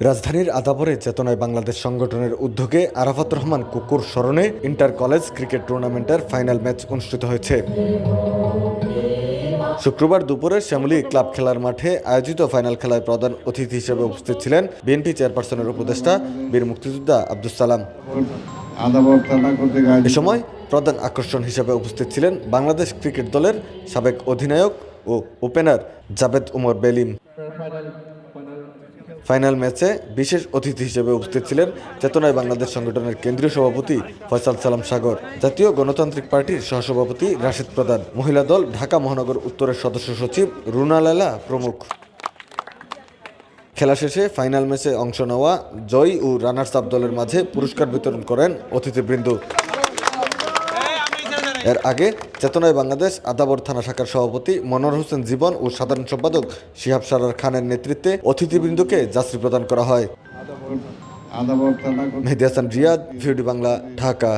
রাজধানীর আদাবরে চেতনায় বাংলাদেশ সংগঠনের উদ্যোগে আরাফাত রহমান কুকুর স্মরণে ইন্টার কলেজ ক্রিকেট টুর্নামেন্টের ফাইনাল ম্যাচ অনুষ্ঠিত হয়েছে। শুক্রবার দুপুরে শ্যামলী ক্লাব খেলার মাঠে আয়োজিত ফাইনাল খেলায় প্রধান অতিথি হিসেবে উপস্থিত ছিলেন বিএনপি চেয়ারপারসনের উপদেষ্টা বীর মুক্তিযোদ্ধা আব্দুস সালাম। এ সময় প্রধান আকর্ষণ হিসেবে উপস্থিত ছিলেন বাংলাদেশ ক্রিকেট দলের সাবেক অধিনায়ক ও ওপেনার জাভেদ উমর বেলিম। ফাইনাল ম্যাচে বিশেষ অতিথি হিসেবে উপস্থিত ছিলেন চেতনায় বাংলাদেশ সংগঠনের কেন্দ্রীয় সভাপতি ফয়সাল সালাম সাগর, জাতীয় গণতান্ত্রিক পার্টির সহসভাপতি রাশেদ প্রধান, মহিলা দল ঢাকা মহানগর উত্তরের সদস্য সচিব রুনা লায়লা প্রমুখ। খেলা শেষে ফাইনাল ম্যাচে অংশ নেওয়া জয়ী ও রানার্স আপ দলের মাঝে পুরস্কার বিতরণ করেন অতিথিবৃন্দ। এর আগে চেতনায় বাংলাদেশ আদাবর থানা শাখার সভাপতি মনোয়ার হোসেন জীবন ও সাধারণ সম্পাদক শিহাব সারার খানের নেতৃত্বে অতিথিবৃন্দকে যাত্রী প্রদান করা হয়। মেহেদী হাসান রিয়াদ, ভিওডি বাংলা, ঢাকা।